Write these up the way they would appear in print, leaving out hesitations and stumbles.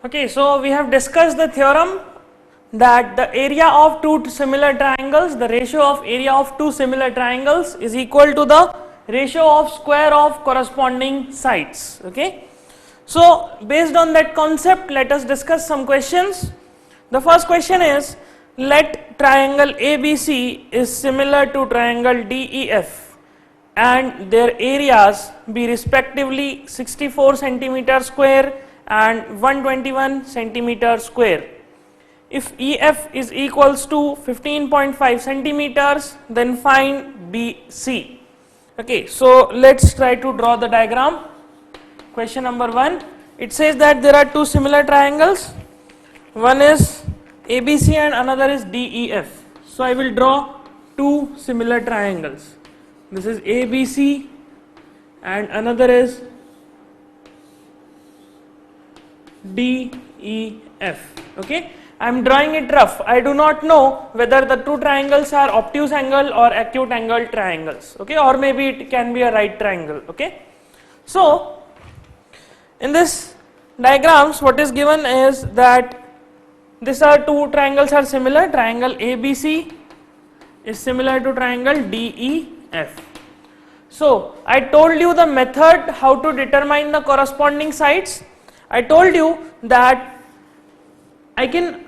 Okay, so we have discussed the theorem that the area of two similar triangles, the ratio of area of two similar triangles is equal to the ratio of square of corresponding sides. Okay, so based on that concept, let us discuss some questions. The first question is, let triangle ABC is similar to triangle DEF and their areas be respectively 64 centimeter square and 121 centimeter square. If EF is equals to 15.5 centimeters, then find BC. Okay, so let's try to draw the diagram. Question number 1, it says that there are two similar triangles. One is ABC and another is DEF. So I will draw two similar triangles. This is ABC and another is DEF. Okay, I am drawing it rough. I do not know whether the two triangles are obtuse angle or acute angle triangles. Okay, or maybe it can be a right triangle. Okay, so in this diagrams, what is given is that these are two triangles are similar. Triangle ABC is similar to triangle DEF. So I told you the method how to determine the corresponding sides. I told you that I can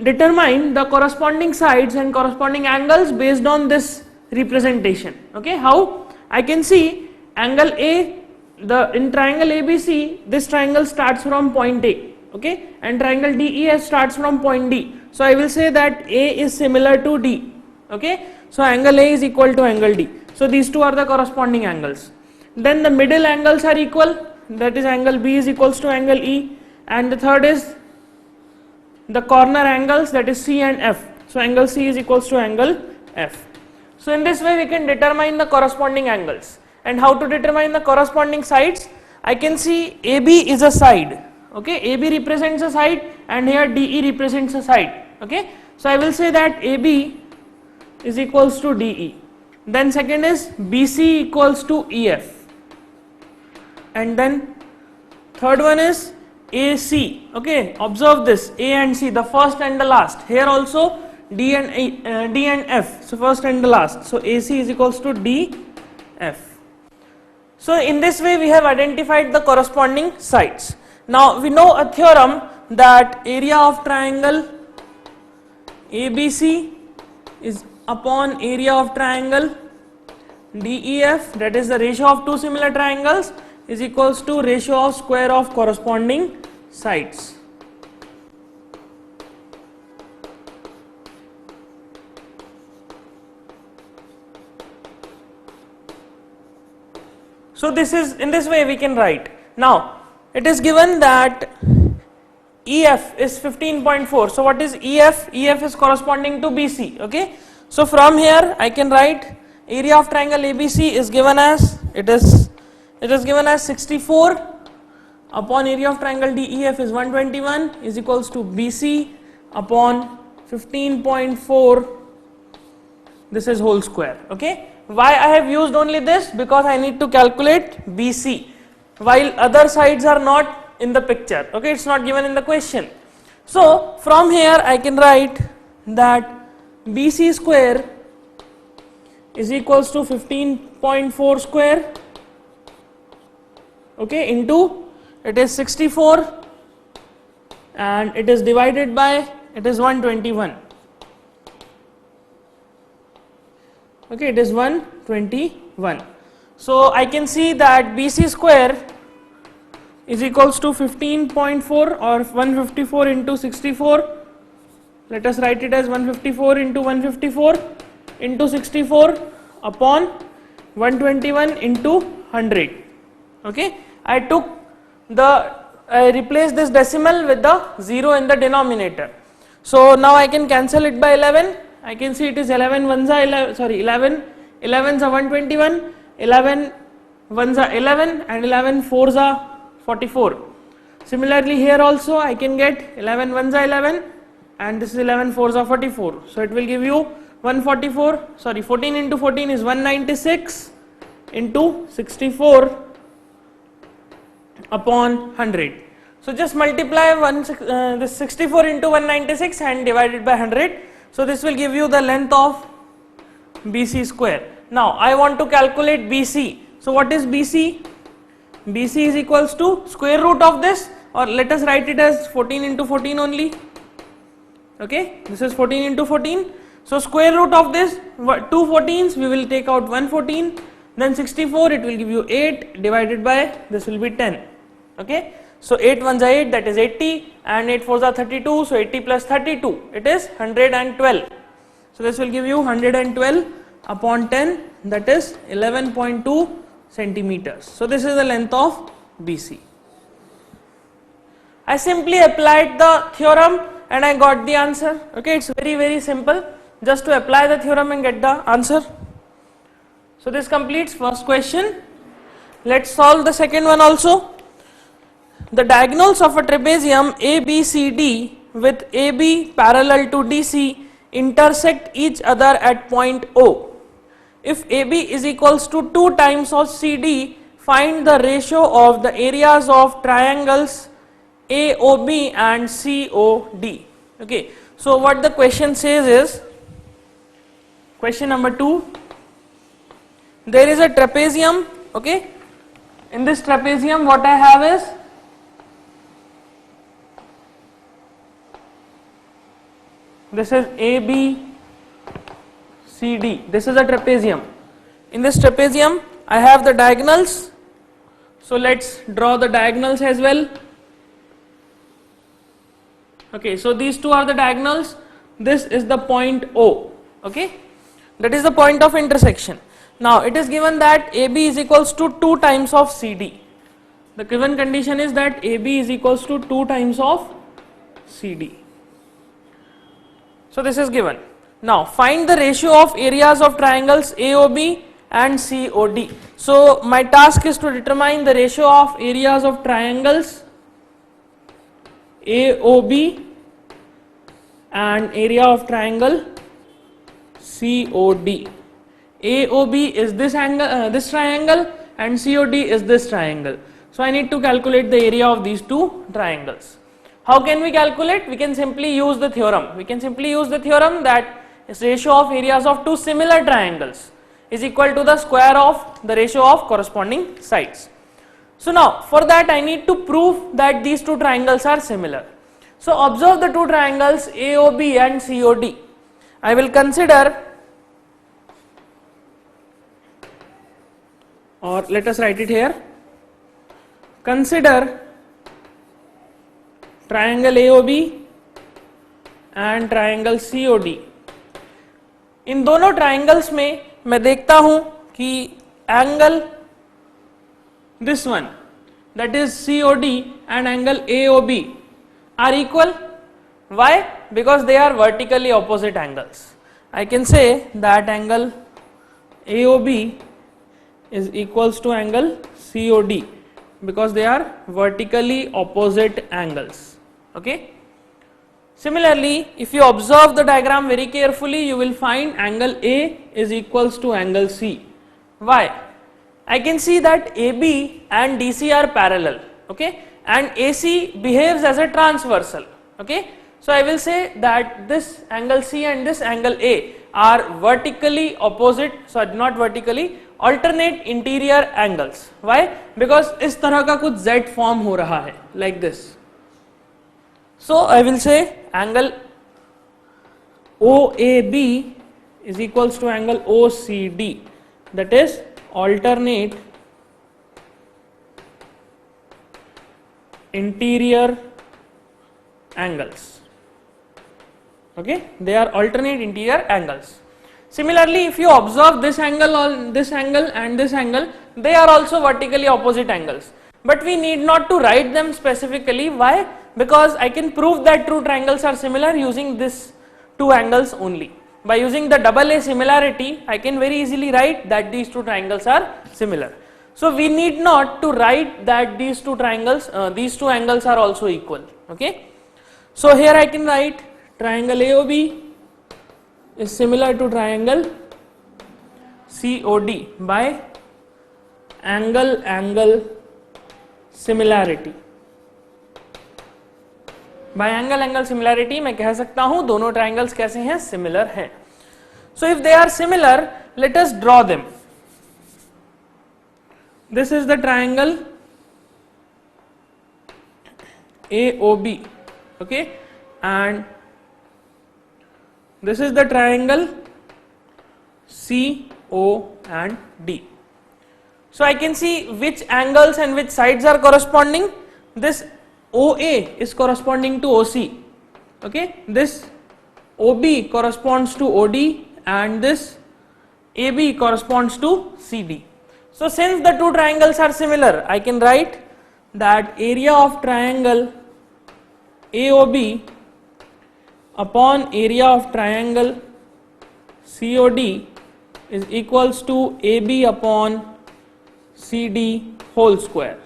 determine the corresponding sides and corresponding angles based on this representation. Okay, how? I can see angle A, in triangle ABC, this triangle starts from point A. Okay, and triangle DEF starts from point D. So I will say that A is similar to D. Okay, so angle A is equal to angle D. So these two are the corresponding angles. Then the middle angles are equal, that is angle B is equals to angle E, and the third is the corner angles, that is C and F. So angle C is equals to angle F. So in this way we can determine the corresponding angles. And how to determine the corresponding sides? I can see AB is a side. Okay, AB represents a side and here DE represents a side. Okay, so I will say that AB is equals to DE. Then second is BC equals to EF. And then third one is AC. Okay, observe this, A and C, the first and the last. Here also D and F, so first and the last. So AC is equals to DF. So in this way we have identified the corresponding sides. Now we know a theorem that area of triangle ABC is upon area of triangle DEF, that is the ratio of two similar triangles, is equals to ratio of square of corresponding sides. So this is, in this way we can write. Now it is given that EF is 15.4. So what is EF? EF is corresponding to BC. Okay, so from here I can write area of triangle ABC is given as, it is given as 64 upon area of triangle DEF is 121 is equals to BC upon 15.4, this is whole square. Okay, why I have used only this? Because I need to calculate BC while other sides are not in the picture. Okay, it's not given in the question. So from here I can write that BC square is equals to 15.4 square, okay, into, it is 64 and it is divided by, it is 121. Okay, it is 121. So I can see that BC square is equals to 15.4 or 154 into 64. Let us write it as 154 into 154 into 64 upon 121 into 100. Okay, I replaced this decimal with the 0 in the denominator. So now I can cancel it by 11. I can see it is 11 ones are 11, sorry 11 11s are 121, 11 ones are 11 and 11 fours are 44. Similarly here also I can get 11 ones are 11 and this is 11 fours are 44. So it will give you 14 into 14 is 196 into 64 upon 100. So just multiply this 64 into 196 and divide it by 100. So this will give you the length of BC square. Now I want to calculate BC. So what is BC? BC is equals to square root of this, or let us write it as 14 into 14 only. Okay, this is 14 into 14. So square root of this, 2 14s, we will take out 1 14, then 64, it will give you 8 divided by, this will be 10. Okay, so 8 1s are 8, that is 80, and 8 4s are 32, so 80 plus 32, it is 112. So this will give you 112 upon 10, that is 11.2 centimeters. So this is the length of BC. I simply applied the theorem and I got the answer. Okay, it's very simple, just to apply the theorem and get the answer. So this completes first question. Let's solve the second one also. The diagonals of a trapezium ABCD with AB parallel to DC intersect each other at point O. If AB is equals to 2 times of CD, find the ratio of the areas of triangles AOB and COD. Okay, so what the question says is, question number 2, there is a trapezium. Okay, in this trapezium what I have is, this is AB CD, this is a trapezium. In this trapezium I have the diagonals, so let's draw the diagonals as well. Okay, so these two are the diagonals, this is the point O. Okay, that is the point of intersection. Now it is given that AB is equals to 2 times of CD. The given condition is that AB is equals to 2 times of CD. So this is given. Now find the ratio of areas of triangles AOB and COD. So my task is to determine the ratio of areas of triangles AOB and area of triangle COD. AOB is this angle, this triangle, and COD is this triangle. So I need to calculate the area of these two triangles. How can we calculate? We can simply use the theorem. We can simply use the theorem that ratio of areas of two similar triangles is equal to the square of the ratio of corresponding sides. So now for that I need to prove that these two triangles are similar. So observe the two triangles AOB and COD. I will consider, or let us write it here, consider triangle AOB and triangle COD. इन दोनों triangles में मैं देखता हूं कि angle this one, that is COD, and angle AOB are equal. Why? Because they are vertically opposite angles. I can say that angle AOB is equals to angle COD because they are vertically opposite angles. Okay. Similarly, if you observe the diagram very carefully, you will find angle A is equals to angle C. Why? I can see that AB and DC are parallel, okay, and AC behaves as a transversal, okay. So I will say that this angle C and this angle A are vertically opposite, sorry not vertically, alternate interior angles. Why? Because इस तरह का कुछ Z form हो रहा है, like this. So I will say angle OAB is equals to angle OCD, that is alternate interior angles. Okay, they are alternate interior angles. Similarly, if you observe this angle and this angle, they are also vertically opposite angles. But we need not to write them specifically. Why? Because I can prove that two triangles are similar using this two angles only. By using the double A similarity, I can very easily write that these two triangles are similar. So we need not to write that these two triangles, these two angles are also equal. Okay. So here I can write triangle AOB is similar to triangle COD by angle similarity. Bye angle angle similarity मैं कह सकता हूं दोनों triangles कैसे हैं, similar हैं. So if they are similar, let us draw them. This is the triangle AOB, okay, and this is the triangle CO and D. So I can see which angles and which sides are corresponding. This OA is corresponding to OC, okay, this OB corresponds to OD, and this AB corresponds to CD. So since the two triangles are similar, I can write that area of triangle AOB upon area of triangle COD is equals to AB upon CD whole square,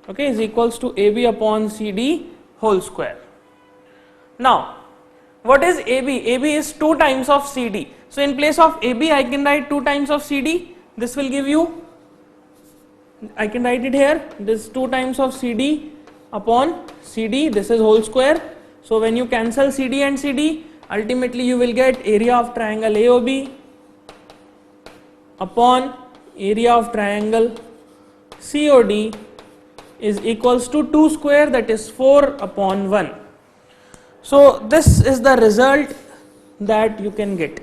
okay, is equals to AB upon CD whole square. Now what is AB? AB is 2 times of CD. So in place of AB I can write 2 times of CD. This will give you, I can write it here, this 2 times of CD upon CD, this is whole square. So when you cancel CD and CD, ultimately you will get area of triangle AOB upon area of triangle COD is equals to 2 square, that is 4 upon 1. So this is the result that you can get.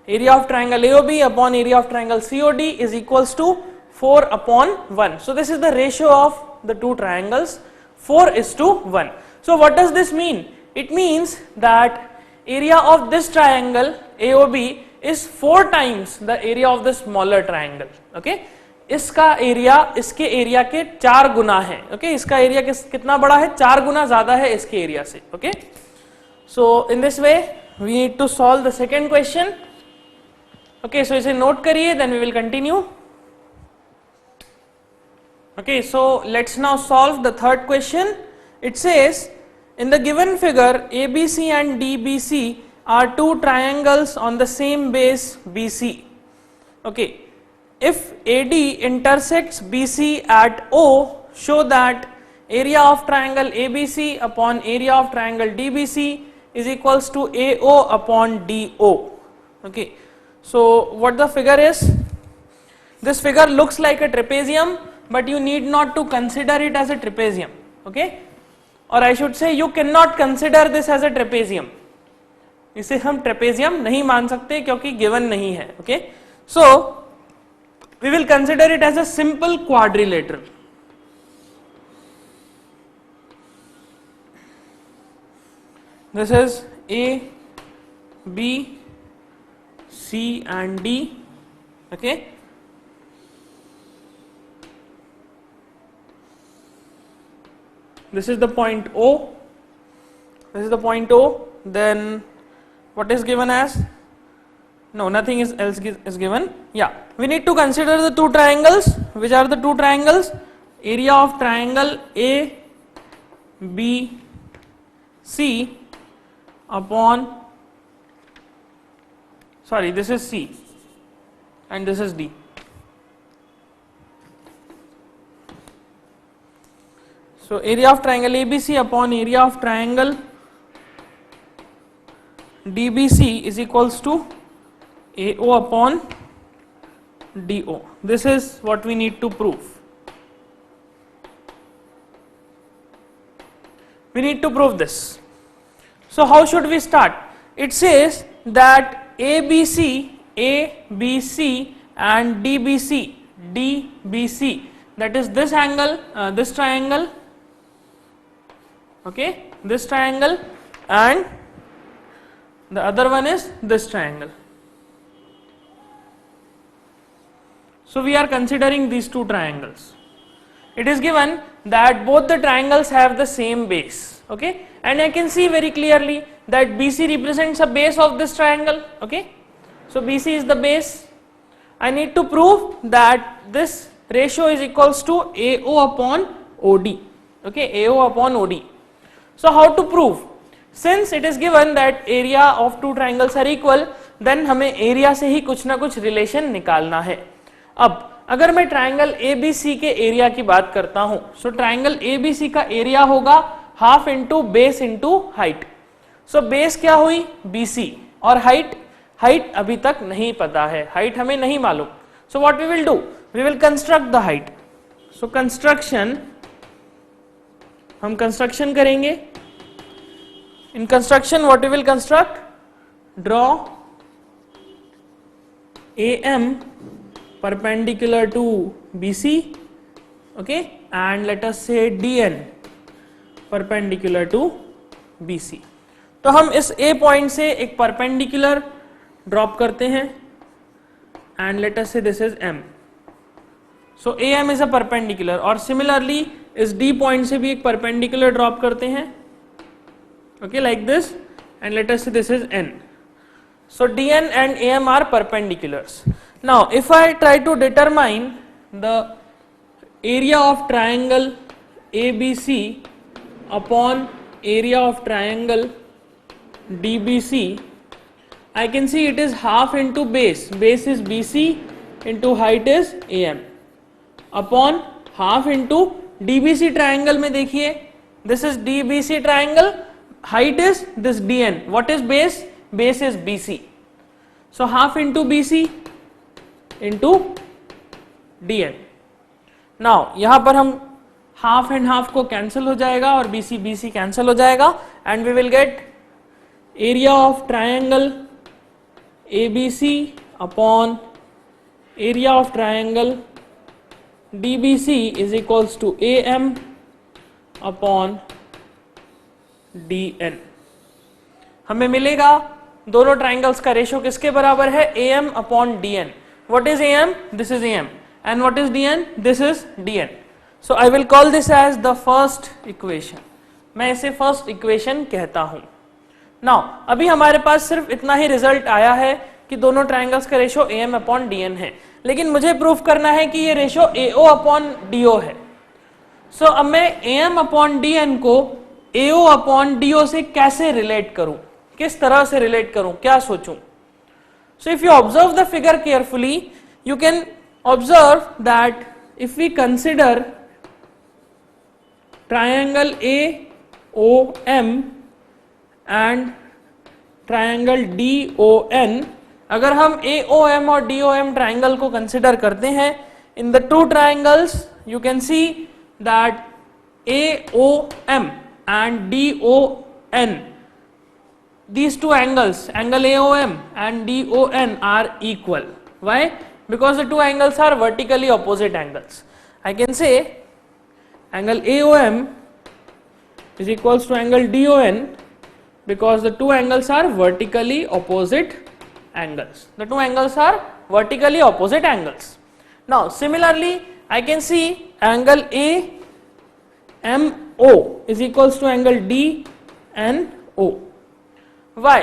Area of triangle AOB upon area of triangle COD is equals to 4 upon 1. So this is the ratio of the two triangles, 4:1. So what does this mean? It means that area of this triangle AOB is 4 times the area of the smaller triangle. Okay, इसका area इसके area के 4 गुना है. Okay, इसका area कितना बड़ा है, 4 गुना ज्यादा है इसके एरिया से. Okay, so in this way we need to solve the second question. Okay, so इसे नोट करिए, then we will continue. Okay, so let's now solve the third question. It says in the given figure ABC and DBC are two triangles on the same base BC. Okay, if AD intersects BC at O, show that area of triangle ABC upon area of triangle DBC is equals to AO upon DO. Okay, so what the figure is? This figure looks like a trapezium, but you need not to consider it as a trapezium. Okay, or I should say you cannot consider this as a trapezium. इसे हम trapezium नहीं मान सकते क्योंकि given नहीं है. Okay, so we will consider it as a simple quadrilateral. This is A, B, C and D. Okay, this is the point O, this is the point O, then what is given as, no, nothing is else is given. Yeah, we need to consider the two triangles. Which are the two triangles? Area of triangle A B C upon, sorry, this is C and this is D. So area of triangle ABC upon area of triangle DBC is equals to AO upon DO. This is what we need to prove. We need to prove this. So how should we start? It says that ABC and DBC, that is this angle, this triangle, okay, this triangle, and the other one is this triangle. So we are considering these two triangles. It is given that both the triangles have the same base. Okay, and I can see very clearly that BC represents a base of this triangle. Okay, so BC is the base. I need to prove that this ratio is equals to AO upon OD. Okay, AO upon OD. So how to prove? Since it is given that area of two triangles are equal, then हमें area से ही कुछ ना कुछ relation निकालना है. अब अगर मैं ट्राइंगल ABC के एरिया की बात करता हूं, सो ट्राइंगल ABC का एरिया होगा half into base into height. So base क्या हुई BC और हाइट अभी तक नहीं पता है, हाइट हमें नहीं मालूम। So what we will do, we will construct the height. So construction, हम कंस्ट्रक्शन करेंगे। In construction what we will construct, draw AM perpendicular to BC, okay, and let us say DN perpendicular to BC। तो हम इस A point से एक perpendicular drop करते हैं and let us say this is M। So AM is a perpendicular, और similarly इस D point से भी एक परपेंडिकुलर ड्रॉप करते हैं, okay, like this, and let us say this is N। So DN and AM are perpendiculars। Now if I try to determine the area of triangle ABC upon area of triangle DBC, I can see it is half into base is BC into height is AM upon half into DBC triangle में देखिए, this is DBC triangle, height is this DN, what is base, base is BC, so half into BC into DN। now यहाँ पर हम half and half को cancel हो जाएगा और BC cancel हो जाएगा, and we will get area of triangle ABC upon area of triangle DBC is equals to AM upon DN। हमें मिलेगा दोनों ट्राइंगल्स का रेशियो किसके बराबर है, AM upon DN। What is AM, this is AM, and what is DN, this is DN। So I will call this as the first equation, मैं इसे first equation कहता हूं। नाउ अभी हमारे पास सिर्फ इतना ही रिजल्ट आया है कि दोनों ट्राइंगल्स का रेशियो AM अपॉन DN है, लेकिन मुझे प्रूफ करना है कि ये रेशियो AO अपॉन DO है। सो अब मैं AM अपॉन DN को AO अपॉन DO से कैसे रिलेट करूं, किस तरह से रिलेट करूं, क्या सोचूं। So if you observe the figure carefully, you can observe that if we consider triangle AOM and triangle DON, अगर हम AOM और DOM ट्रायंगल को कंसिडर करते हैं, इन the two triangles you can see that AOM and DON, these two angles, angle AOM and DON are equal. Why? Because the two angles are vertically opposite angles. I can say angle AOM is equals to angle DON because the two angles are vertically opposite angles. The two angles are vertically opposite angles. Now similarly I can see angle AMO is equals to angle DNO. Why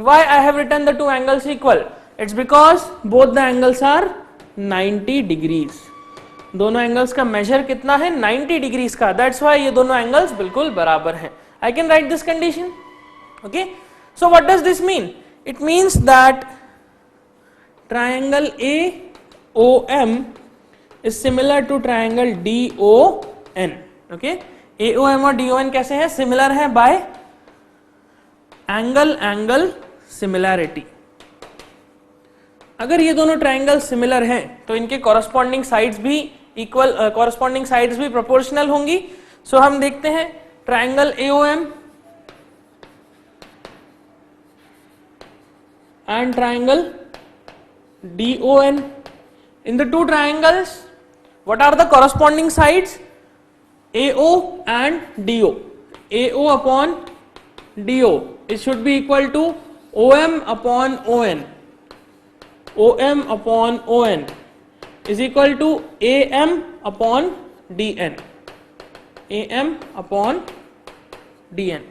I have written the two angles equal? It's because both the angles are 90 degrees. दोनों angles का major कितना है, 90 degrees का, that's why ये दोनों angles बिल्कुल बराबर हैं। I can write this condition, okay. So what does this mean, it means that triangle AOM is similar to triangle DON, okay. AOM और DON कैसे हैं, सिमिलर है बाय एंगल सिमिलैरिटी। अगर ये दोनों ट्रायंगल सिमिलर हैं तो इनके कॉरस्पॉन्डिंग साइड्स भी इक्वल, कॉरस्पॉन्डिंग साइड्स भी प्रोपोर्शनल होंगी। सो हम देखते हैं triangle AOM and triangle DON, in the two triangles what are the corresponding sides, AO and DO, AO upon DO, it should be equal to OM upon ON, OM upon ON is equal to AM upon DN, AM upon DN,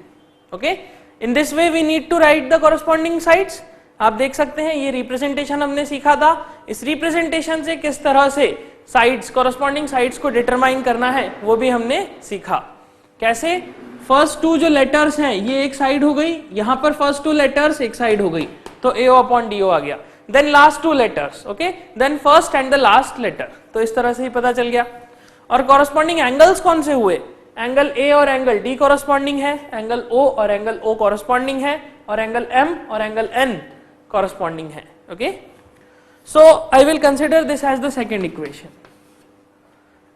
okay। In this way we need to write the corresponding sides। आप देख सकते हैं ये representation हमने सीखा था, इस representation से किस तरह से साइड्स, कॉरस्पॉन्डिंग साइड्स को डिटरमाइन करना है वो भी हमने सीखा। कैसे, फर्स्ट टू जो लेटर्स हैं ये एक साइड हो गई, यहां पर फर्स्ट टू लेटर्स एक साइड हो गई तो AO अपॉन DO आ गया, then last two letters, okay, then first and the last letter, तो इस तरह से ही पता चल गया। और कॉरस्पॉन्डिंग एंगल्स कौन से हुए, एंगल ए और एंगल डी कॉरस्पॉन्डिंग है, एंगल ओ और एंगल ओ कॉरस्पॉन्डिंग है, और एंगल एम और एंगल एन कॉरस्पॉन्डिंग है. Okay, so I will consider this as the second equation.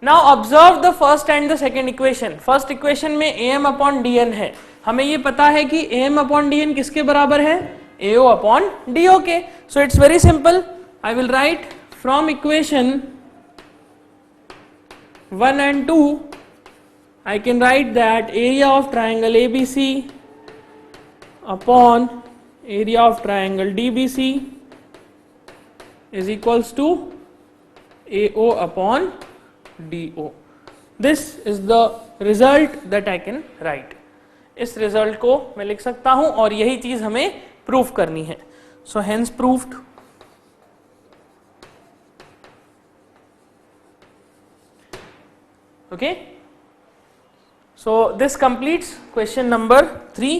Now observe the first and the second equation. First equation में am upon dn है. हमें ये पता है कि am अपॉन dn किसके बराबर है? ao अपॉन do के. So it's very simple. I will right from equation 1 and 2, I can write that area of triangle ABC upon area of triangle DBC is equals to AO upon DO. This is the result that I can write. इस result को मैं लिख सकता हूं और यही चीज हमें प्रूफ करनी है. So hence proofed. Okay, so this completes question number 3.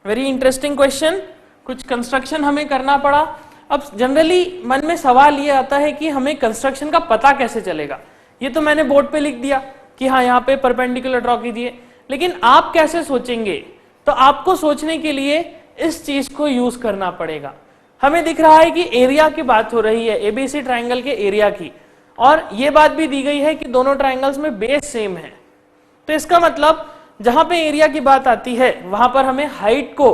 Very interesting question. कुछ कंस्ट्रक्शन हमें करना पड़ा. अब जनरली मन में सवाल ये आता है कि हमें कंस्ट्रक्शन का पता कैसे चलेगा. ये तो मैंने बोर्ड पे लिख दिया कि हाँ यहाँ पे परपेंडिकुलर ड्रॉ कीजिए, लेकिन आप कैसे सोचेंगे? तो आपको सोचने के लिए इस चीज को यूज करना पड़ेगा. हमें दिख रहा है कि एरिया की बात हो रही है, एबीसी ट्राइंगल के एरिया की, और ये बात भी दी गई है कि दोनों ट्राइंगल्स में बेस सेम है. तो इसका मतलब जहां पे एरिया की बात आती है वहां पर हमें हाइट को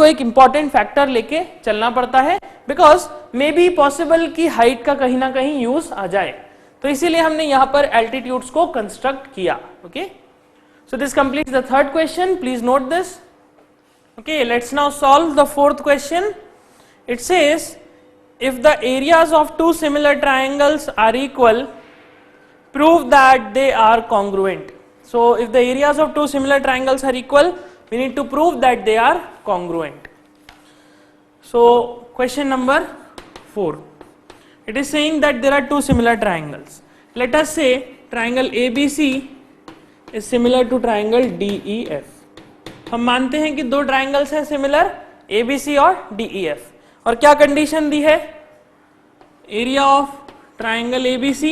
एक इंपॉर्टेंट फैक्टर लेके चलना पड़ता है, बिकॉज मे बी पॉसिबल कि हाइट का कहीं ना कहीं यूज आ जाए. तो इसीलिए हमने यहां पर एल्टीट्यूड्स को कंस्ट्रक्ट किया. Okay, so this completes the third question. Please note this. Okay, let's now solve the fourth question. It says if the areas of two similar triangles are equal, prove that they are congruent. So if the areas of two similar triangles are equal, we need to prove that they are congruent. So question number 4, it is saying that there are two similar triangles. Let us say triangle ABC is similar to triangle DEF. हम मानते हैं कि दो triangles हैं similar, ABC और DEF. और क्या condition दी है? Area of triangle ABC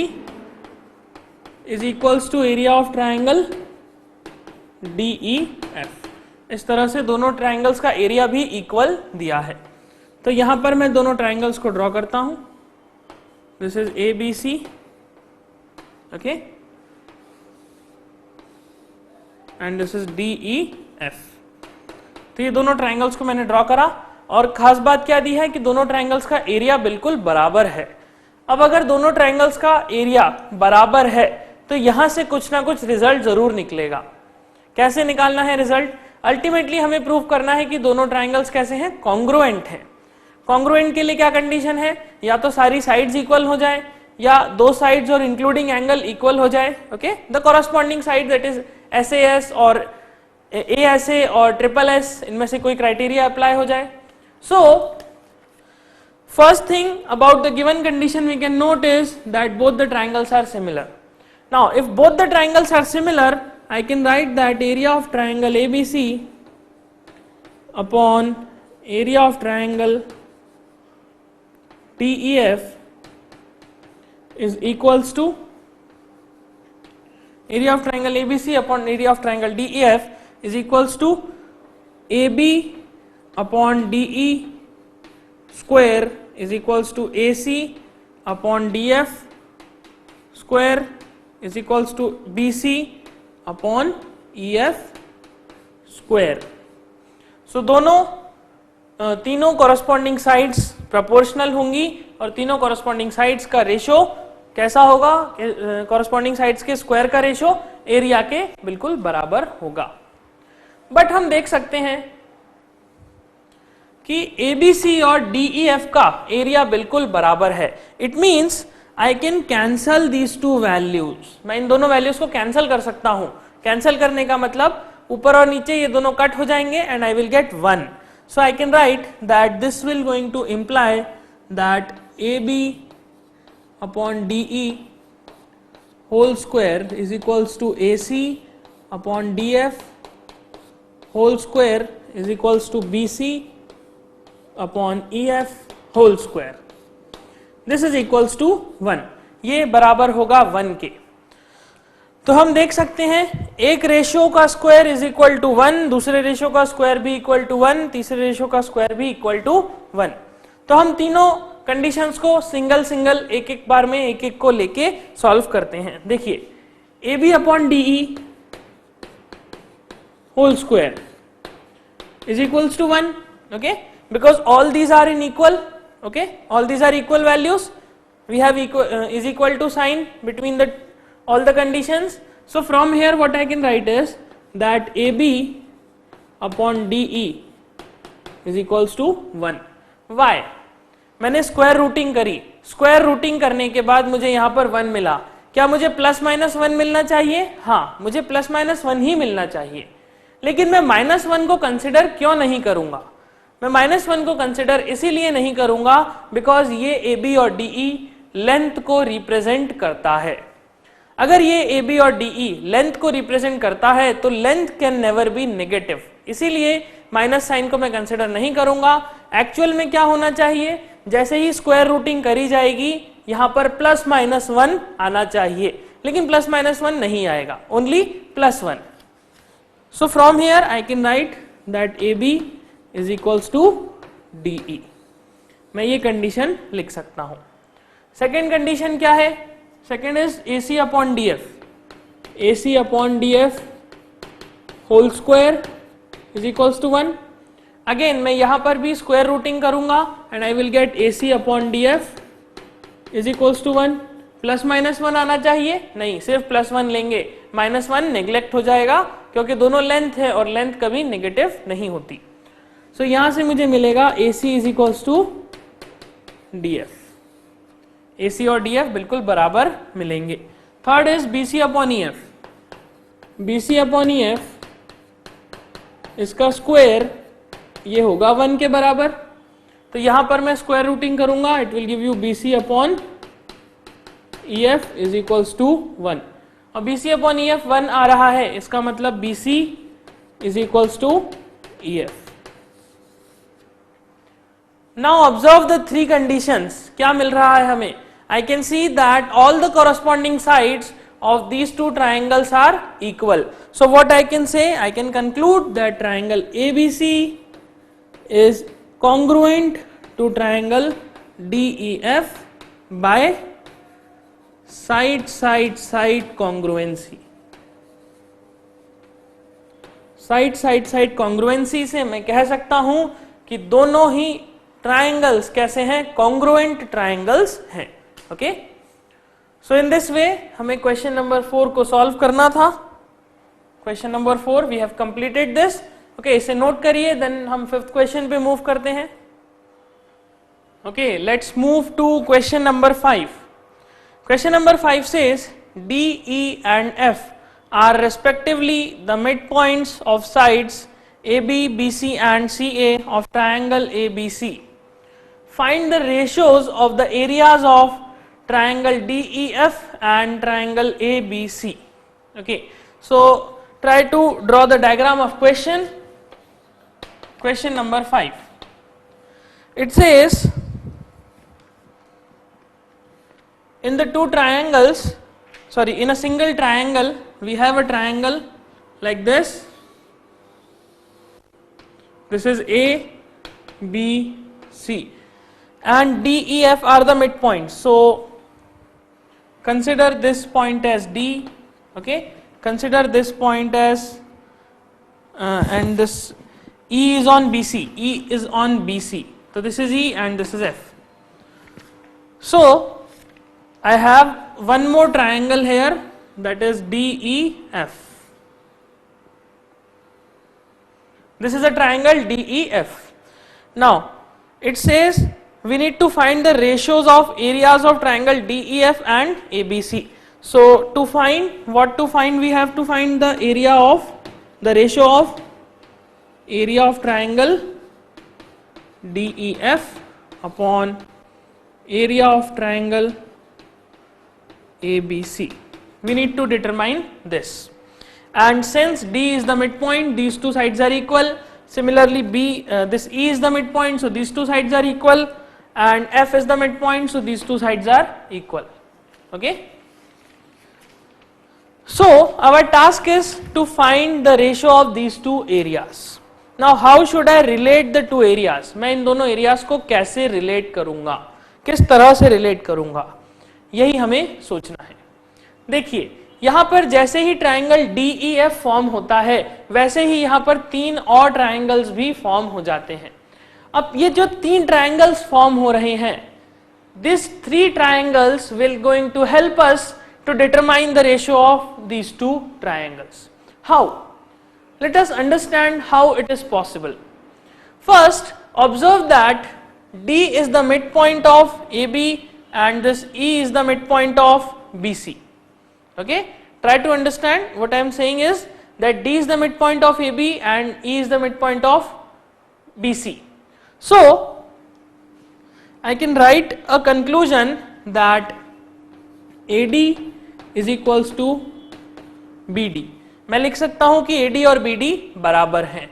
is equals to area of triangle DEF. इस तरह से दोनों ट्राइंगल्स का एरिया भी इक्वल दिया है. तो यहां पर मैं दोनों ट्राइंगल्स को ड्रॉ करता हूं. This is ABC. Okay, and this is DEF. तो ये दोनों ट्राइंगल्स को मैंने ड्रॉ करा, और खास बात क्या दी है कि दोनों ट्राइंगल्स का एरिया बिल्कुल बराबर है. अब अगर दोनों ट्राइंगल्स का एरिया बराबर है तो यहां से कुछ ना कुछ रिजल्ट जरूर निकलेगा. कैसे निकालना है रिजल्ट? अल्टीमेटली हमें प्रूव करना है कि दोनों ट्राइंगल्स कैसे हैं? कॉन्ग्रुएंट हैं. कॉन्ग्रुएंट के लिए क्या कंडीशन है? या तो सारी साइड्स इक्वल हो जाए, या दो साइड्स और इंक्लूडिंग एंगल इक्वल हो जाए. Okay, the corresponding side that is SAS और ASA और SSS, इनमें से कोई क्राइटेरिया अप्लाई हो जाए. So, first thing about the given condition we can note is that both the triangles are similar. Now, if both the triangles are similar, I can write that area of triangle ABC upon area of triangle DEF is equals to area of triangle ABC upon area of triangle DEF is equals to AB upon DE square is equals to AC upon DF square is equals to BC upon EF square. So दोनों तीनों corresponding sides proportional होंगी, और तीनों corresponding sides का ratio कैसा होगा? Corresponding sides के square का रेशो एरिया के बिल्कुल बराबर होगा. बट हम देख सकते हैं कि ABC और DEF का एरिया बिल्कुल बराबर है. It means I can cancel these two values. मैं इन दोनों वैल्यूज को कैंसल कर सकता हूं. कैंसल करने का मतलब ऊपर और नीचे ये दोनों कट हो जाएंगे and I will get 1. So I can write that this will going to imply that AB upon DE whole square is equals to AC upon DF whole square is equals to BC upon EF whole square. This is equals to 1. ये बराबर होगा 1 के. तो हम देख सकते हैं एक रेशियो का स्क्वायर इज इक्वल टू 1, दूसरे रेशियो का स्क्वायर भी इक्वल टू 1, तीसरे रेशियो का स्क्वायर भी इक्वल टू 1। तो हम तीनों कंडीशंस को सिंगल सिंगल एक एक बार में एक एक को लेके सॉल्व करते हैं। देखिए A B upon D E whole square is equals to 1, okay, because all these are in equal, okay, all these are equal values, we have is equal to sign between the all the conditions. So from here what I can write is that AB upon DE is equals to 1. Why? मैंने square routing करी, square routing करने के बाद मुझे यहाँ पर 1 मिला, क्या मुझे प्लस माइनस 1 मिलना चाहिए? हाँ, मुझे प्लस माइनस 1 ही मिलना चाहिए, लेकिन मैं -1 को कंसिडर क्यों नहीं करूंगा? मैं -1 को कंसिडर इसीलिए नहीं करूंगा बिकॉज ये ए बी और डी ई लेंथ को रिप्रेजेंट करता है। अगर ये ए बी और डी ई लेंथ को रिप्रेजेंट करता है तो length can never be negative, इसीलिए माइनस साइन को मैं कंसिडर नहीं करूंगा। एक्चुअल में क्या होना चाहिए, जैसे ही स्क्वायर रूटिंग करी जाएगी यहां पर प्लस माइनस 1 आना चाहिए, लेकिन प्लस माइनस 1 नहीं आएगा, only +1। So from here I can write that AB is equals to DE, मैं ये कंडीशन लिख सकता हूं। सेकेंड कंडीशन क्या है? Second is AC upon DF, AC upon DF whole square is equals to 1। Again मैं यहां पर भी स्क्वायर रूटिंग करूंगा and I will get AC upon DF is equals to 1। Plus minus 1 आना चाहिए? नहीं, सिर्फ +1 लेंगे, -1 नेग्लेक्ट हो जाएगा क्योंकि दोनों लेंथ है और लेंथ कभी नेगेटिव नहीं होती। सो यहां से मुझे मिलेगा AC is equals to DF, AC और DF बिल्कुल बराबर मिलेंगे। Third is BC upon EF, BC upon EF इसका स्क्वायर ये होगा 1 के बराबर, तो यहां पर मैं स्क्वायर रूटिंग करूंगा, it will give you BC upon EF is equals to 1, और BC अपॉन EF 1 आ रहा है, इसका मतलब BC is equals to EF। Now observe the 3 conditions, क्या मिल रहा है हमें? I can see that all the corresponding sides of these two triangles are equal. So what I can say, I can conclude that triangle ABC is congruent to triangle DEF by side congruency. Side congruency से मैं कह सकता हूं कि दोनों ही triangles कैसे हैं? कॉन्ग्रुएंट ट्राइंगल्स हैं। Okay, so in this way हमें क्वेश्चन नंबर 4 को सॉल्व करना था। Question number 4 we have completed this. Okay, इसे नोट करिए, देन हम 5th क्वेश्चन पे मूव करते हैं। Okay, let's move to question number 5। Question number 5 says D, E and F are respectively the midpoints of sides AB, BC and CA of triangle ABC. Find the ratios of the areas of triangle DEF and triangle ABC. Okay, so try to draw the diagram of question number 5. It says in the two triangles, in a single triangle we have a triangle like this. This is A, B, C and D, E, F are the midpoints. So consider this point as D, okay, consider this point as and this E is on BC, E is on BC, so this is E and this is F. So I have one more triangle here, that is DEF. This is a triangle DEF. Now it says we need to find the ratios of areas of triangle DEF and ABC. So to find, what to find? We have to find the area of, the ratio of area of triangle DEF upon area of triangle ABC. We need to determine this, and since D is the midpoint, these two sides are equal. Similarly this E is the midpoint, so these two sides are equal, and F is the midpoint, so these two sides are equal. Okay, So our task is to find the ratio of these two areas. Now how should I relate the two areas? मैं इन दोनों areas को कैसे relate करूंगा, किस तरह से relate करूंगा, यही हमें सोचना है. देखिए यहां पर जैसे ही ट्राइंगल DEF फॉर्म होता है वैसे ही यहां पर तीन और ट्राइंगल्स भी फॉर्म हो जाते हैं. अब ये जो तीन ट्राइंगल्स फॉर्म हो रहे हैं, these three triangles will going to help us to determine the ratio of these two triangles. How? Let us understand how it is possible. First, observe that D is the midpoint of AB and this E is the midpoint of BC. Okay? Try to understand. What I am saying is that D is the midpoint of AB and E is the midpoint of BC. So, I can write a conclusion that AD is equals to BD. मैं लिख सकता हूं कि AD और BD बराबर हैं.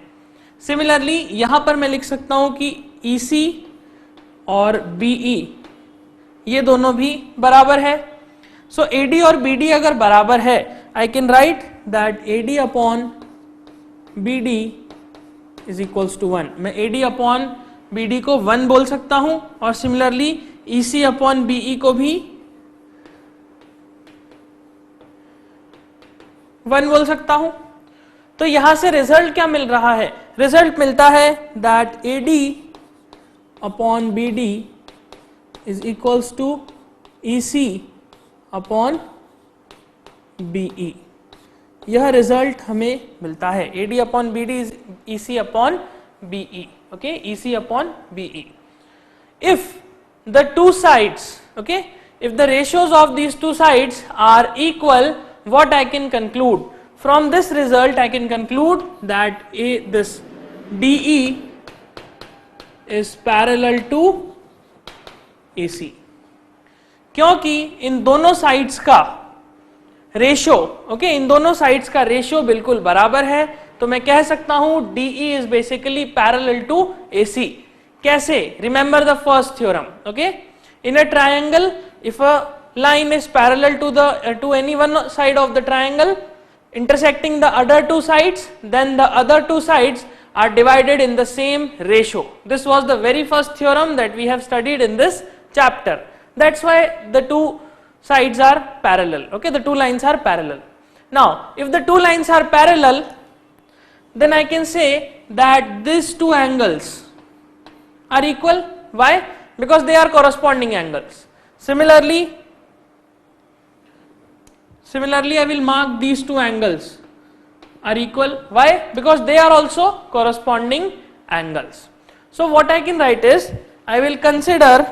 Similarly यहां पर मैं लिख सकता हूं कि EC और BE ये दोनों भी बराबर है. सो AD और BD अगर बराबर है, I can write that AD upon BD is equals to 1. मैं AD upon BD को 1 बोल सकता हूं और सिमिलरली EC अपॉन BE को भी 1 बोल सकता हूं. तो यहां से रिजल्ट क्या मिल रहा है? रिजल्ट मिलता है that AD upon BD is equals to EC upon BE. यह रिजल्ट हमें मिलता है. AD upon BD is EC upon BE. Okay, EC upon BE. If the two sides, okay, if the ratios of these two sides are equal, what I can conclude? From this result I can conclude that this DE is parallel to AC. क्योंकि इन दोनों sides का ratio, okay, इन दोनों sides का ratio बिल्कुल बराबर है, तो मैं कह सकता हूं DE is basically parallel to AC. कैसे? Remember the first theorem. Okay? In a triangle, if a line is parallel to any one side of the triangle, intersecting the other two sides, then the other two sides are divided in the same ratio. This was the very first theorem that we have studied in this chapter. That's why the two sides are parallel. Okay? The two lines are parallel. Now, if the two lines are parallel, then I can say that these two angles are equal. Why? Because they are corresponding angles. Similarly I will mark these two angles are equal. Why? Because they are also corresponding angles. So what I can write is, I will consider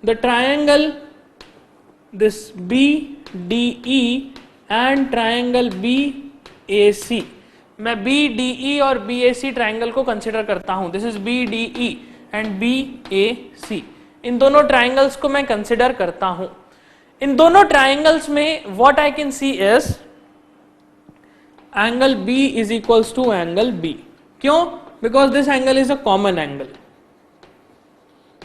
the triangle this BDE and triangle BAC. मैं BDE और BAC triangle को consider करता हूं. This is BDE and BAC. इन दोनों triangles को मैं consider करता हूं. इन दोनों ट्राइंगल्स में what I can see is angle B is equals to angle B. क्यों? Because this angle is a common angle.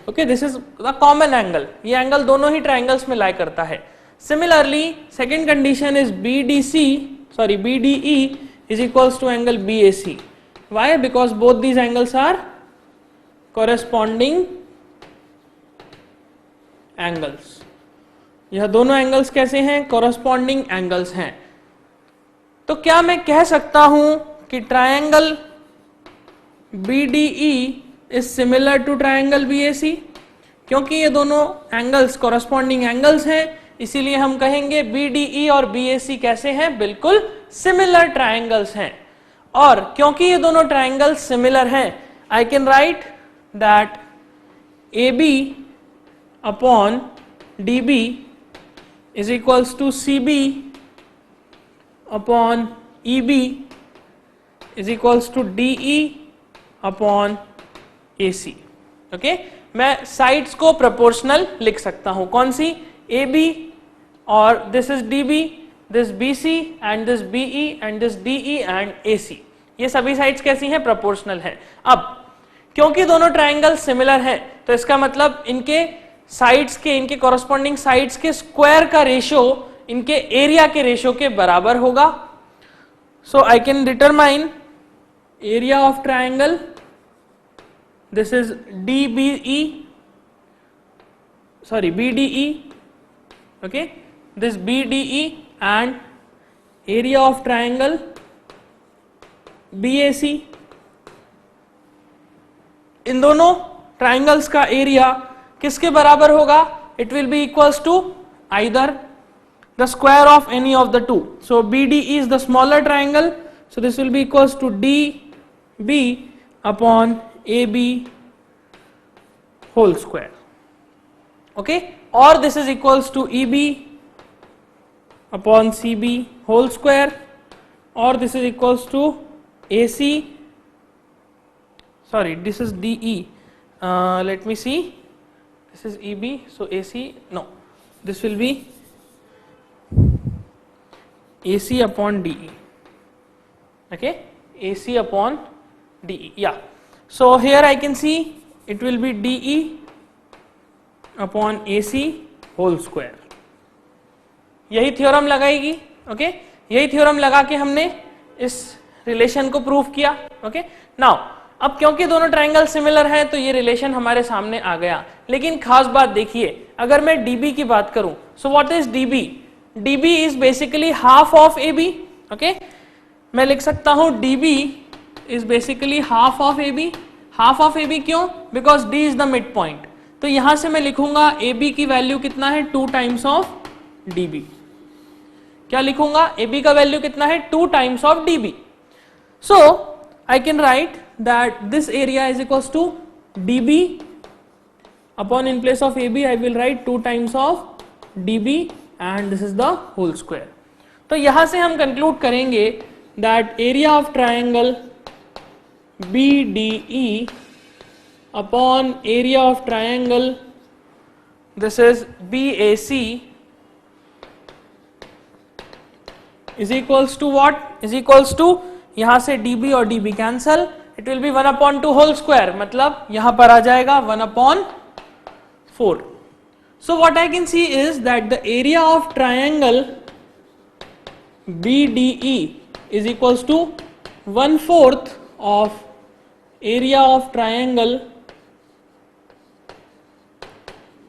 Okay, this is the common angle. ये एंगल दोनों ही ट्राइंगल्स में लाई करता है. Similarly, second condition is BDE is equals to angle BAC. Why? Because both these angles are corresponding angles. यह दोनों angles कैसे हैं? Corresponding angles हैं. तो क्या मैं कह सकता हूं कि triangle BDE is similar to triangle BAC? क्योंकि ये दोनों angles corresponding angles हैं, इसीलिए हम कहेंगे BDE और BAC कैसे हैं? बिल्कुल सिमिलर ट्राइंगल्स हैं. और क्योंकि ये दोनों ट्राइंगल्स सिमिलर हैं, I can write that AB upon DB is equals to CB upon EB is equals to DE upon AC. Okay, मैं साइड्स को प्रोपोर्शनल लिख सकता हूं. कौन सी? AB और this is DB, this BC and this BE and this DE and AC. ये सभी sides कैसी हैं? प्रोपोर्शनल है. अब क्योंकि दोनों ट्राइंगल सिमिलर हैं, तो इसका मतलब इनके साइड्स के, इनके कॉरस्पॉन्डिंग साइड्स के स्क्वायर का रेशियो इनके एरिया के रेशियो के बराबर होगा. So I can determine area of triangle, this is BDE, okay, this BDE and area of triangle BAC. इन दोनों ट्राइंगल्स का एरिया किसके बराबर होगा? It will be equals to either the square of any of the two. So BDE is the smaller triangle, so this will be equals to DB upon AB whole square. Okay, or this is equals to EB upon CB whole square, or this is equals to AC, sorry, this is DE, let me see, this is EB, so AC, no, this will be AC upon DE, okay, AC upon DE, yeah. So here I can see it will be DE upon AC whole square. यही theorem लगाएगी. Okay, यही theorem लगा के हमने इस relation को prove किया. Okay, now अब क्योंकि दोनों ट्राइंगल सिमिलर हैं तो ये रिलेशन हमारे सामने आ गया. लेकिन खास बात देखिए, अगर मैं DB की बात करूं, so what is DB? DB is basically half of AB. Okay, मैं लिख सकता हूं DB is basically half of AB. Half of AB क्यों? Because D is the mid point. तो यहां से मैं लिखूंगा AB की वैल्यू कितना है? 2 टाइम्स ऑफ DB. क्या लिखूंगा? AB का वैल्यू कितना है? 2 times of DB. So I can write that this area is equals to DB upon, in place of AB I will write 2 times of DB and this is the whole square. तो यहां से हम conclude करेंगे that area of triangle BDE upon area of triangle, this is BAC, is equals to what? Is equals to, यहां से DB और DB cancel, it will be 1 upon 2 whole square, मतलब यहां पर आ जाएगा 1 upon 4. So what I can see is that the area of triangle BDE is equals to 1/4 of area of triangle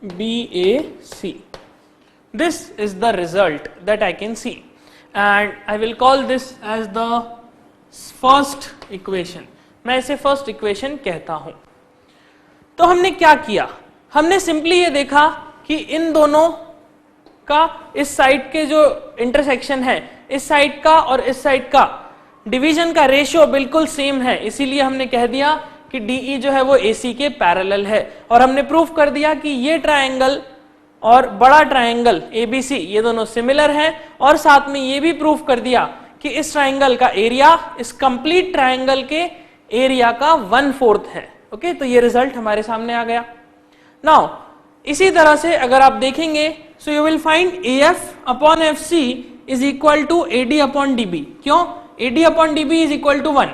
BAC. This is the result that I can see, and I will call this as the first equation. मैं इसे first equation कहता हूं. तो हमने क्या किया? हमने simply ये देखा कि इन दोनों का, इस साइड के जो इंटरसेक्शन है, इस साइड का और इस साइड का डिवीजन का रेशियो बिल्कुल सेम है. इसीलिए हमने कह दिया कि DE जो है वो AC के पैरेलल है. और हमने प्रूफ कर दिया कि ये ट्रायंगल और बड़ा ट्रायंगल ABC ये दोनों सिमिलर हैं. और साथ में ये भी प्रूफ कर दिया कि इस ट्रायंगल का एरिया इस कंप्लीट ट्रायंगल के एरिया का 1/4 है. ओके, तो ये रिजल्ट हमारे सामने आ गया. नाउ इसी तरह से अगर आप देखेंगे, so you will find AF upon FC is equal to AD upon DB. क्यों? AD upon DB is equal to 1.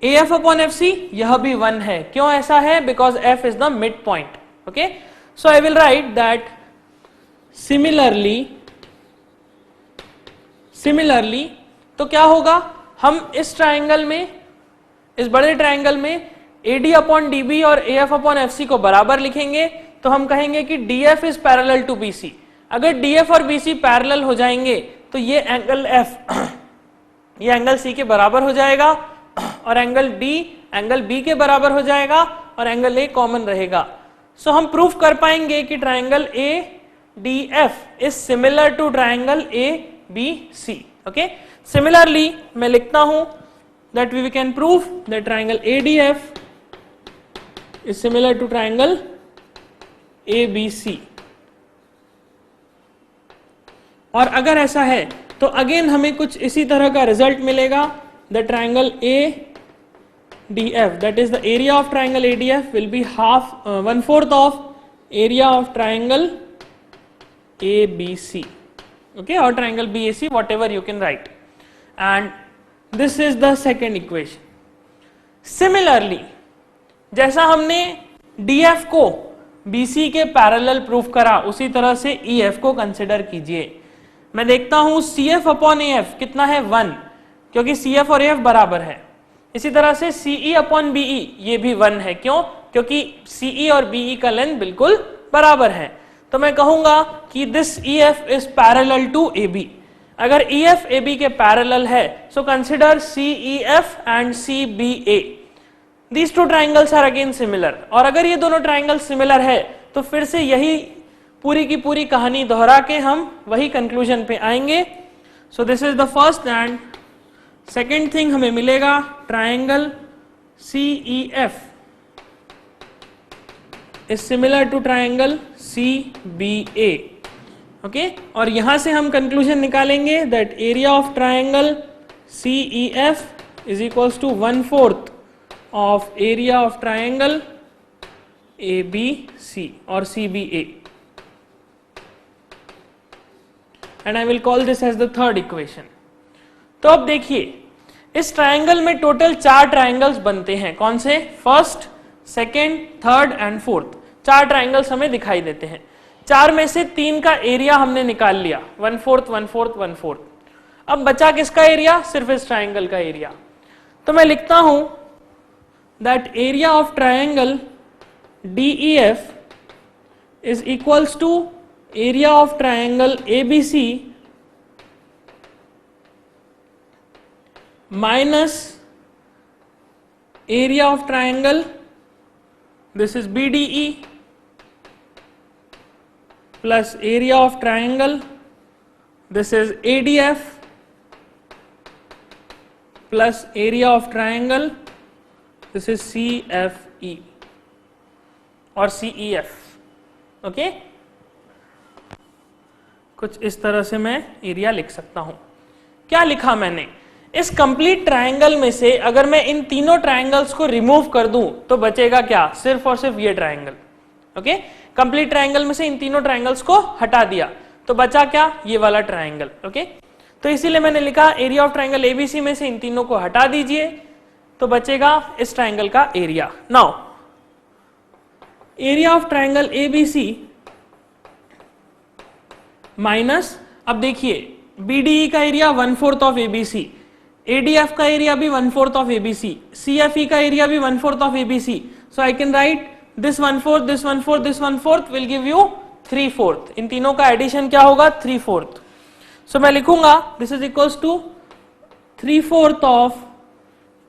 AF upon FC यह भी 1 है. क्यों ऐसा है? Because F is the mid point. Okay, so I will write that similarly तो क्या होगा? हम इस ट्राइंगल में, इस बड़े ट्राइंगल में AD अपॉन DB और AF अपॉन FC को बराबर लिखेंगे. तो हम कहेंगे कि DF is parallel to BC. अगर DF और BC पैरेलल हो जाएंगे तो ये एंगल F ये एंगल C के बराबर हो जाएगा, और एंगल D एंगल B के बराबर हो जाएगा, और एंगल A कॉमन रहेगा. सो हम प्रूफ कर पाएंगे कि triangle ADF is similar to triangle ABC. Okay, similarly मैं लिखता हूं that we can prove that triangle ADF is similar to triangle ABC. और अगर ऐसा है तो अगेन हमें कुछ इसी तरह का रिजल्ट मिलेगा. The triangle ADF, that is the area of triangle ADF will be 1/4 of area of triangle ABC. Okay, or triangle BAC, whatever you can write. And this is the second equation. Similarly, जैसा हमने DF को BC के parallel proof करा उसी तरह से EF को consider कीजिए। मैं देखता हूं CF अपॉन AF कितना है 1, क्योंकि CF और AF बराबर है। इसी तरह से CE अपॉन BE ये भी 1 है, क्यों? क्योंकि CE और BE का लेंथ बिल्कुल बराबर है। तो मैं कहूंगा कि this EF is parallel to AB। अगर EF AB के पैरेलल है so consider CEF and CBA। These two triangles are again similar। और अगर ये दोनों ट्राइंगल सिमिलर है तो फिर से यही पूरी की पूरी कहानी दोहरा के हम वही कंक्लूजन पे आएंगे। So this is the first and second thing हमें मिलेगा triangle CEF is similar to triangle CBA। Okay, और यहां से हम कंक्लूजन निकालेंगे that area of triangle CEF is equals to 1/4 of area of triangle ABC or CBA, and I will call this as the third equation। तो अब देखिए इस triangle में टोटल 4 ट्राइंगल्स बनते हैं। कौन से? First, second, third and fourth. 4 triangles हमें दिखाई देते हैं। 4 में से 3 का एरिया हमने निकाल लिया, 1/4 1/4 1/4। अब बचा किसका एरिया? सिर्फ इस ट्राइंगल का एरिया। तो मैं लिखता हूं that area of triangle DEF is equals to area of triangle ABC minus area of triangle, this is BDE, plus area of triangle, this is ADF, plus area of triangle, this is CFE और CEF। Okay, कुछ इस तरह से मैं area लिख सकता हूं। क्या लिखा मैंने? इस कंप्लीट ट्राइंगल में से अगर मैं इन तीनों ट्राइंगल्स को रिमूव कर दूं तो बचेगा क्या? सिर्फ और सिर्फ ये ट्राइंगल। ओके, कंप्लीट ट्राइंगल में से इन तीनों ट्राइंगल्स को हटा दिया तो बचा क्या? ये वाला ट्राइंगल। ओके, तो इसीलिए मैंने लिखा एरिया ऑफ ट्राइंगल ABC में से इन तीनों को हटा दीजिए तो बचेगा इस ट्राइंगल का area. Now area of triangle ABC minus, अब देखिए BDE का एरिया 1/4 ऑफ ABC, ADF का एरिया भी 1/4 ऑफ ABC, CFE का एरिया भी 1/4 of ABC। So I can write this 1/4 this 1/4 this 1/4 will give you 3/4। इन तीनों का एडिशन क्या होगा? 3/4। सो मैं लिखूंगा this is equals to 3/4 of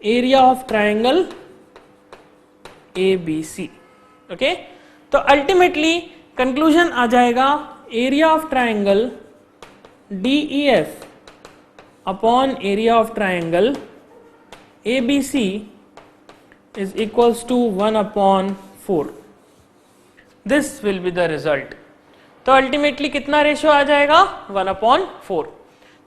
area of triangle ABC। Okay, तो अल्टीमेटली कंक्लूजन आ जाएगा area of triangle DEF upon area of triangle ABC is equals to 1/4। This will be the result। तो अल्टीमेटली कितना ratio आ जाएगा? 1/4।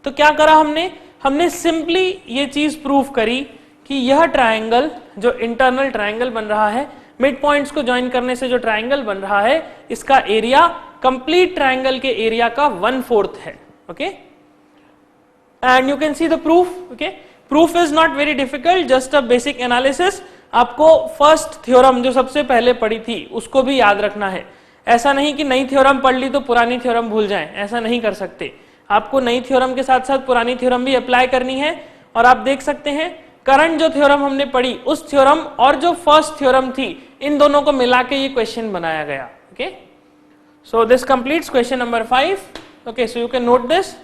तो क्या करा हमने? हमने सिंपली ये चीज प्रूव करी कि यह ट्राइंगल जो इंटरनल ट्राइंगल बन रहा है, मिड पॉइंट्स को ज्वाइन करने से जो ट्राइंगल बन रहा है, इसका एरिया कंप्लीट ट्राइंगल के एरिया का 1/4 है। Okay, and you can see the proof। okay, proof is not very difficult, just a basic analysis। आपको फर्स्ट थ्योरम जो सबसे पहले पढ़ी थी उसको भी याद रखना है। ऐसा नहीं कि नई थ्योरम पढ़ ली तो पुरानी थ्योरम भूल जाएं, ऐसा नहीं कर सकते। आपको नई थ्योरम के साथ साथ पुरानी थ्योरम भी अप्लाई करनी है। और आप देख सकते हैं करंट जो थ्योरम हमने पढ़ी उस थ्योरम और जो फर्स्ट थ्योरम थी इन दोनों को मिला के ये क्वेश्चन बनाया गया। Okay, so this completes question number 5। Okay, so you can note this.